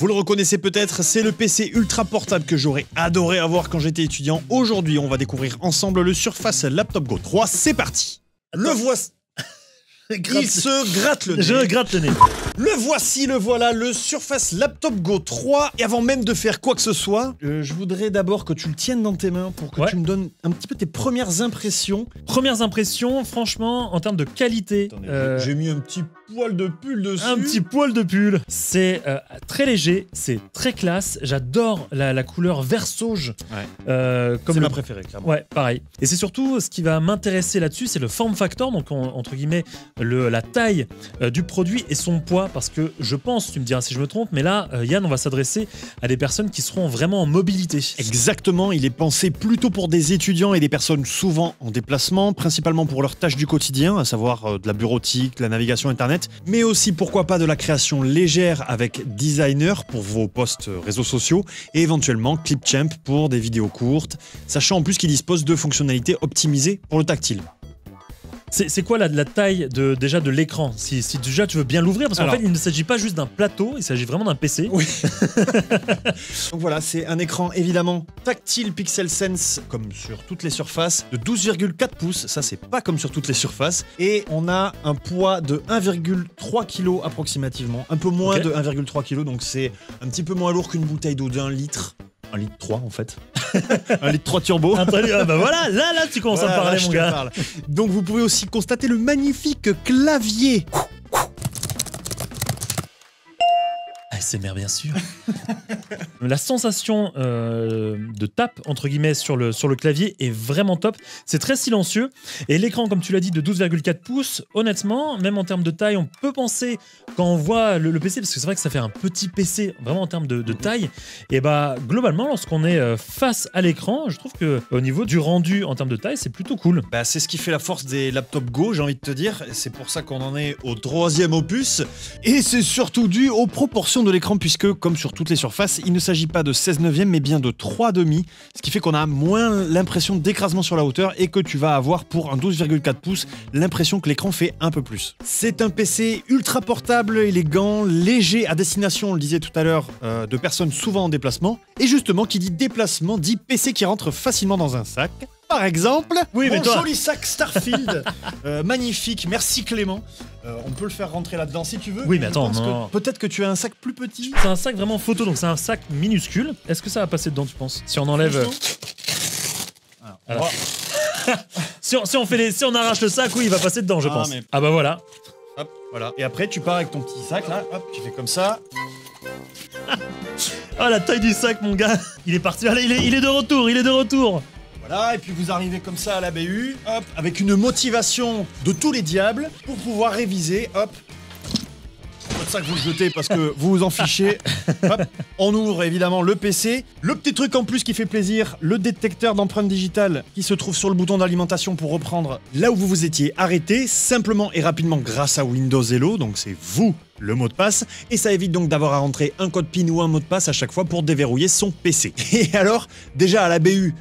Vous le reconnaissez peut-être, c'est le PC ultra portable que j'aurais adoré avoir quand j'étais étudiant. Aujourd'hui, on va découvrir ensemble le Surface Laptop Go 3. C'est parti. Le voici. Il se gratte le nez. Je gratte le nez. Le voici, le voilà, le Surface Laptop Go 3. Et avant même de faire quoi que ce soit, je voudrais d'abord que tu le tiennes dans tes mains pour que tu me donnes un petit peu tes premières impressions. Premières impressions, franchement, en termes de qualité. J'ai mis un petit poil de pull dessus. Un petit poil de pull. C'est très léger, c'est très classe. J'adore la couleur vert sauge. Ouais. C'est ma préférée, clairement. Ouais, pareil. Et c'est surtout ce qui va m'intéresser là-dessus, c'est le form factor, donc entre guillemets la taille du produit et son poids, parce que je pense, tu me diras si je me trompe, mais là, Yann, on va s'adresser à des personnes qui seront vraiment en mobilité. Exactement, il est pensé plutôt pour des étudiants et des personnes souvent en déplacement, principalement pour leurs tâches du quotidien, à savoir de la bureautique, de la navigation internet, mais aussi pourquoi pas de la création légère avec Designer pour vos posts réseaux sociaux et éventuellement Clipchamp pour des vidéos courtes, sachant en plus qu'il dispose de fonctionnalités optimisées pour le tactile. C'est quoi la taille déjà de l'écran, si déjà tu veux bien l'ouvrir, parce qu'en fait il ne s'agit pas juste d'un plateau, il s'agit vraiment d'un PC. Oui. Donc voilà, c'est un écran évidemment tactile Pixel Sense comme sur toutes les surfaces de 12,4 pouces, ça c'est pas comme sur toutes les surfaces, et on a un poids de 1,3 kg approximativement, un peu moins de 1,3 kg, donc c'est un petit peu moins lourd qu'une bouteille d'eau d'1 litre. 1 litre 3 en fait. 1 litre 3 turbo. Ah bah voilà, là tu commences à me parler, mon gars. Donc vous pouvez aussi constater le magnifique clavier. ASMR bien sûr. La sensation de tape entre guillemets sur le clavier est vraiment top. C'est très silencieux et l'écran, comme tu l'as dit, de 12,4 pouces, honnêtement, même en termes de taille, on peut penser quand on voit le PC, parce que c'est vrai que ça fait un petit PC vraiment en termes de taille, et bah globalement lorsqu'on est face à l'écran, je trouve que au niveau du rendu en termes de taille, c'est plutôt cool. Bah, c'est ce qui fait la force des laptops Go, j'ai envie de te dire. C'est pour ça qu'on en est au 3e opus. Et c'est surtout dû aux proportions de l'écran, puisque comme sur toutes les surfaces, il ne s'agit pas de 16/9 mais bien de 3,5, ce qui fait qu'on a moins l'impression d'écrasement sur la hauteur et que tu vas avoir pour un 12,4 pouces l'impression que l'écran fait un peu plus. C'est un PC ultra portable, élégant, léger à destination, on le disait tout à l'heure, de personnes souvent en déplacement. Et justement, qui dit déplacement dit PC qui rentre facilement dans un sac. Par exemple, mon joli sac Starfield, magnifique, merci Clément. On peut le faire rentrer là-dedans si tu veux. Oui, mais attends, non. Peut-être que tu as un sac plus petit. C'est un sac vraiment photo, donc c'est un sac minuscule. Est-ce que ça va passer dedans, tu penses? Si on enlève... Alors. si on arrache le sac, oui, il va passer dedans, je pense. Mais... Ah bah voilà. Hop, voilà. Et après, tu pars avec ton petit sac, là, hop, tu fais comme ça. Ah, la taille du sac, mon gars. Il est parti, allez, il est de retour, il est de retour. Voilà, et puis vous arrivez comme ça à la BU, hop, avec une motivation de tous les diables pour pouvoir réviser, hop. C'est pas de ça que vous le jetez parce que vous vous en fichez. Hop, on ouvre évidemment le PC. Le petit truc en plus qui fait plaisir, le détecteur d'empreintes digitales qui se trouve sur le bouton d'alimentation pour reprendre là où vous vous étiez arrêté, simplement et rapidement grâce à Windows Hello, donc c'est vous le mot de passe, et ça évite donc d'avoir à rentrer un code PIN ou un mot de passe à chaque fois pour déverrouiller son PC. Et alors, déjà à la BU,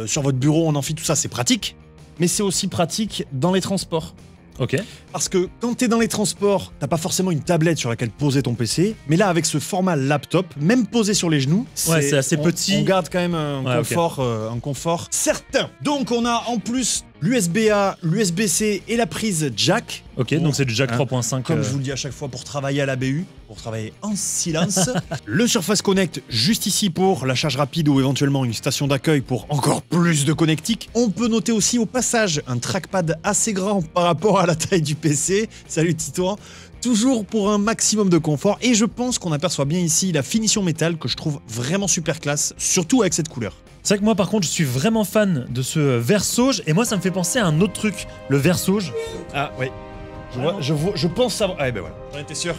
sur votre bureau, en amphi, tout ça, c'est pratique, mais c'est aussi pratique dans les transports. Ok. Parce que quand t'es dans les transports, t'as pas forcément une tablette sur laquelle poser ton PC, mais là, avec ce format laptop, même posé sur les genoux, c'est assez petit. On garde quand même un confort certain. Donc on a en plus l'USB-A, l'USB-C et la prise jack. Ok, donc c'est du jack 3.5. Comme je vous le dis à chaque fois, pour travailler à la BU, pour travailler en silence. Le Surface Connect, juste ici pour la charge rapide ou éventuellement une station d'accueil pour encore plus de connectique. On peut noter aussi au passage un trackpad assez grand par rapport à la taille du PC. Salut Titouan. Toujours pour un maximum de confort, et je pense qu'on aperçoit bien ici la finition métal que je trouve vraiment super classe, surtout avec cette couleur. C'est vrai que moi par contre je suis vraiment fan de ce vert sauge, et moi ça me fait penser à un autre truc, le vert sauge. Ah oui, je pense savoir. Ah ben voilà, j'en étais sûr.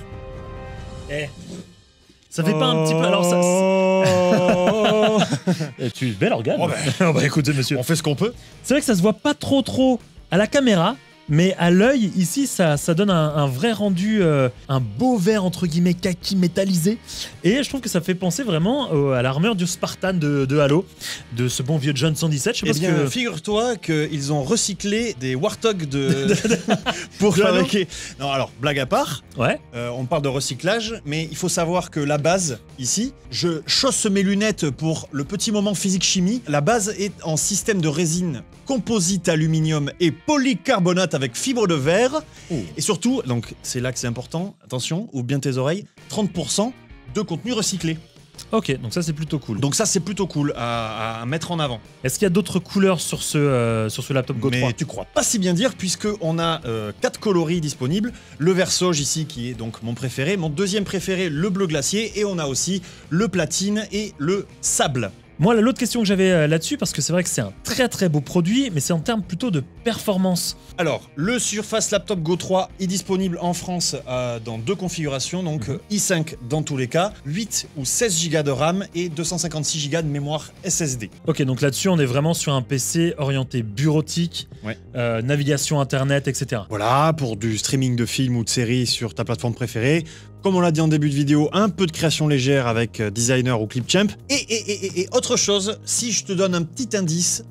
Ça fait pas un petit peu... Alors ça... Tu es bel organe. Oh bah écoutez monsieur, on fait ce qu'on peut. C'est vrai que ça se voit pas trop à la caméra, Mais à l'œil, ici, ça donne un vrai rendu, un beau vert entre guillemets kaki métallisé. Et je trouve que ça fait penser vraiment à l'armure du Spartan de Halo, de ce bon vieux John 117. Eh bien, figure-toi qu'ils ont recyclé des Warthog pour fabriquer. Non, alors, blague à part, ouais. On parle de recyclage, mais il faut savoir que la base, ici, je chausse mes lunettes pour le petit moment physique-chimie. La base est en système de résine composite aluminium et polycarbonate avec fibre de verre. Oh. Et surtout, donc c'est là que c'est important, attention, ouvre bien tes oreilles, 30% de contenu recyclé. Ok, donc ça c'est plutôt cool. Donc ça c'est plutôt cool à mettre en avant. Est-ce qu'il y a d'autres couleurs sur ce laptop Go 3? Mais tu crois pas si bien dire, puisqu'on a 4 coloris disponibles. Le vert sauge ici qui est donc mon préféré, mon deuxième préféré le bleu glacier, et on a aussi le platine et le sable. Moi, l'autre question que j'avais là-dessus, parce que c'est vrai que c'est un très très beau produit, mais c'est en termes plutôt de performance. Alors, le Surface Laptop Go 3 est disponible en France dans 2 configurations, donc i5 dans tous les cas, 8 ou 16 Go de RAM et 256 Go de mémoire SSD. Ok, donc là-dessus, on est vraiment sur un PC orienté bureautique, ouais. Navigation internet, etc. Voilà, pour du streaming de films ou de séries sur ta plateforme préférée. Comme on l'a dit en début de vidéo, un peu de création légère avec Designer ou Clipchamp. Et autre chose, si je te donne un petit indice...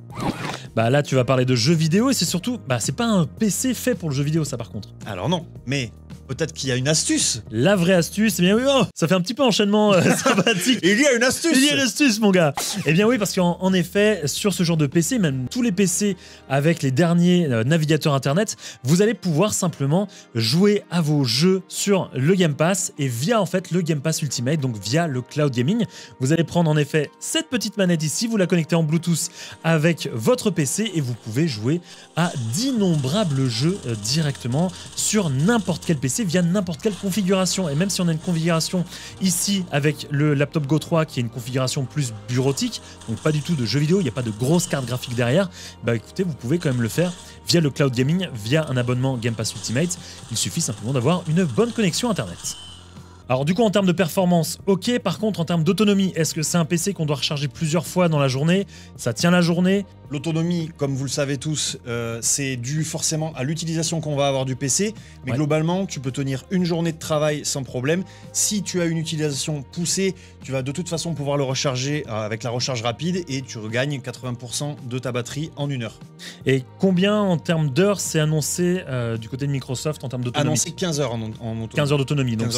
Bah là, tu vas parler de jeux vidéo et c'est surtout... Bah c'est pas un PC fait pour le jeu vidéo, ça par contre. Alors non, mais... peut-être qu'il y a une astuce. La vraie astuce, eh bien oui, oh, ça fait un petit peu enchaînement sympathique. Il y a une astuce. Il y a une astuce, mon gars. Eh bien oui, parce qu'en effet, sur ce genre de PC, même tous les PC avec les derniers navigateurs internet, vous allez pouvoir simplement jouer à vos jeux sur le Game Pass et via en fait le Game Pass Ultimate, donc via le cloud gaming. Vous allez prendre en effet cette petite manette ici, vous la connectez en Bluetooth avec votre PC et vous pouvez jouer à d'innombrables jeux directement sur n'importe quel PC via n'importe quelle configuration. Et même si on a une configuration ici avec le laptop Go 3 qui est une configuration plus bureautique, donc pas du tout de jeux vidéo, il n'y a pas de grosse carte graphique derrière, bah écoutez, vous pouvez quand même le faire via le cloud gaming, via un abonnement Game Pass Ultimate. Il suffit simplement d'avoir une bonne connexion internet. Alors du coup en termes de performance, ok, par contre en termes d'autonomie, est-ce que c'est un PC qu'on doit recharger plusieurs fois dans la journée? Ça tient la journée? L'autonomie, comme vous le savez tous, c'est dû forcément à l'utilisation qu'on va avoir du PC, mais ouais. Globalement, tu peux tenir une journée de travail sans problème. Si tu as une utilisation poussée, tu vas de toute façon pouvoir le recharger avec la recharge rapide et tu regagnes 80% de ta batterie en 1 heure. Et combien en termes d'heures c'est annoncé du côté de Microsoft en termes d'autonomie? Annoncé 15 heures en autonomie. 15 heures d'autonomie, donc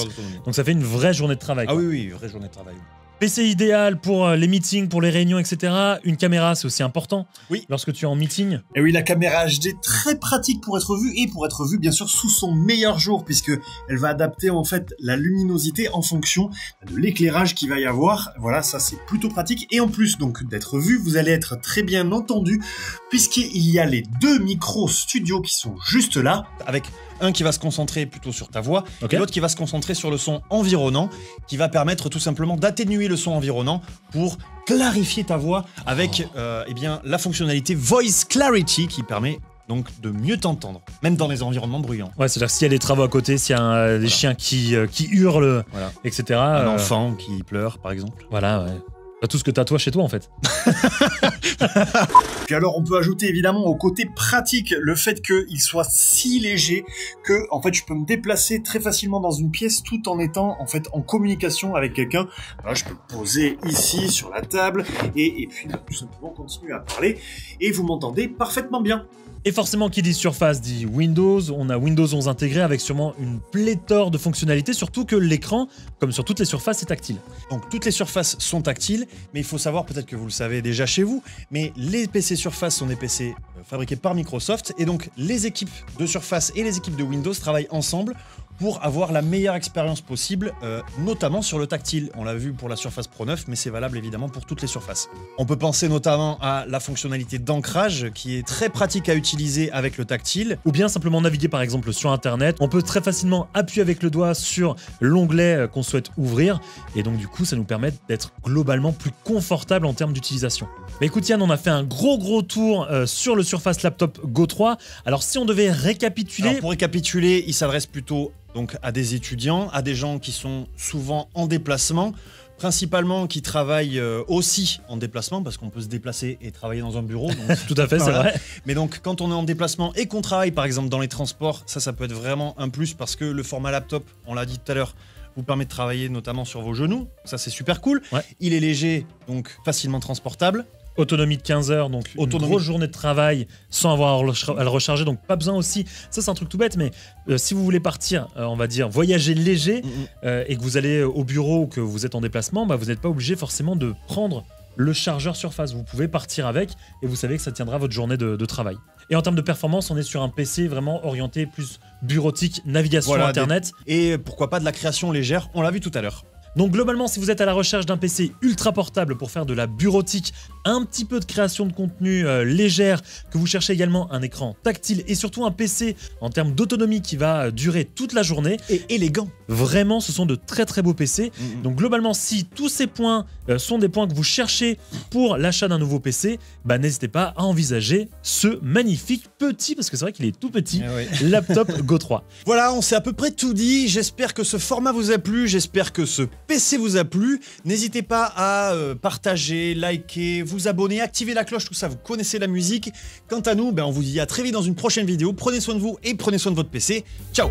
ça fait une vraie journée de travail. Ah quoi. oui, vraie journée de travail. PC idéal pour les meetings, pour les réunions, etc. Une caméra, c'est aussi important. Oui. Lorsque tu es en meeting. Et oui, la caméra HD, très pratique pour être vue et pour être vue, bien sûr, sous son meilleur jour, puisque elle va adapter, en fait, la luminosité en fonction de l'éclairage qu'il va y avoir. Voilà, ça, c'est plutôt pratique. Et en plus, donc, d'être vu, vous allez être très bien entendu, puisqu'il y a les 2 micros studio qui sont juste là. Avec un qui va se concentrer plutôt sur ta voix, okay. Et l'autre qui va se concentrer sur le son environnant, qui va permettre tout simplement d'atténuer le son environnant pour clarifier ta voix avec eh bien, la fonctionnalité Voice Clarity qui permet donc de mieux t'entendre, même dans les environnements bruyants. Ouais, c'est-à-dire que s'il y a des travaux à côté, s'il y a des chiens qui hurlent, etc. Un enfant qui pleure, par exemple. Voilà, ouais. Pas tout ce que t'as toi chez toi en fait. Puis alors on peut ajouter évidemment au côté pratique le fait qu'il soit si léger que en fait je peux me déplacer très facilement dans une pièce tout en étant en fait en communication avec quelqu'un. Voilà, je peux le poser ici sur la table et puis tout simplement continuer à parler et vous m'entendez parfaitement bien. Et forcément, qui dit Surface dit Windows. On a Windows 11 intégré avec sûrement une pléthore de fonctionnalités, surtout que l'écran, comme sur toutes les surfaces, est tactile. Donc toutes les surfaces sont tactiles, mais il faut savoir, peut-être que vous le savez déjà chez vous, mais les PC Surface sont des PC fabriqués par Microsoft, et donc les équipes de Surface et les équipes de Windows travaillent ensemble pour avoir la meilleure expérience possible, notamment sur le tactile. On l'a vu pour la Surface Pro 9, mais c'est valable évidemment pour toutes les surfaces. On peut penser notamment à la fonctionnalité d'ancrage, qui est très pratique à utiliser avec le tactile. Ou bien simplement naviguer par exemple sur Internet. On peut très facilement appuyer avec le doigt sur l'onglet qu'on souhaite ouvrir, et donc du coup ça nous permet d'être globalement plus confortable en termes d'utilisation. Mais écoute Yann, on a fait un gros tour sur le Surface Laptop Go 3. Alors si on devait récapituler... Alors, pour récapituler, il s'adresse plutôt donc à des étudiants, à des gens qui sont souvent en déplacement, principalement qui travaillent aussi en déplacement, parce qu'on peut se déplacer et travailler dans un bureau. Donc, Tout à fait, voilà. c'est vrai. Mais donc, quand on est en déplacement et qu'on travaille, par exemple, dans les transports, ça peut être vraiment un plus, parce que le format laptop, on l'a dit tout à l'heure, vous permet de travailler notamment sur vos genoux. Ça, c'est super cool. Ouais. Il est léger, donc facilement transportable. Autonomie de 15 heures, donc une grosse journée de travail sans avoir à le recharger, donc pas besoin aussi, ça c'est un truc tout bête, mais si vous voulez partir, on va dire voyager léger, et que vous allez au bureau ou que vous êtes en déplacement, bah, vous n'êtes pas obligé forcément de prendre le chargeur Surface, vous pouvez partir avec et vous savez que ça tiendra votre journée de travail. Et en termes de performance, on est sur un PC vraiment orienté plus bureautique, navigation, Voilà, internet. Et pourquoi pas de la création légère, on l'a vu tout à l'heure. Donc globalement, si vous êtes à la recherche d'un PC ultra portable pour faire de la bureautique, un petit peu de création de contenu légère, que vous cherchez également un écran tactile et surtout un PC en termes d'autonomie qui va durer toute la journée. Et élégant. Vraiment, ce sont de très très beaux PC. Donc globalement, si tous ces points sont des points que vous cherchez pour l'achat d'un nouveau PC, bah, n'hésitez pas à envisager ce magnifique petit, parce que c'est vrai qu'il est tout petit, laptop Go 3. Voilà, on s'est à peu près tout dit. J'espère que ce format vous a plu, j'espère que ce PC vous a plu. N'hésitez pas à partager, liker, vous abonner, activer la cloche, tout ça, vous connaissez la musique. Quant à nous, on vous dit à très vite dans une prochaine vidéo. Prenez soin de vous et prenez soin de votre PC. Ciao!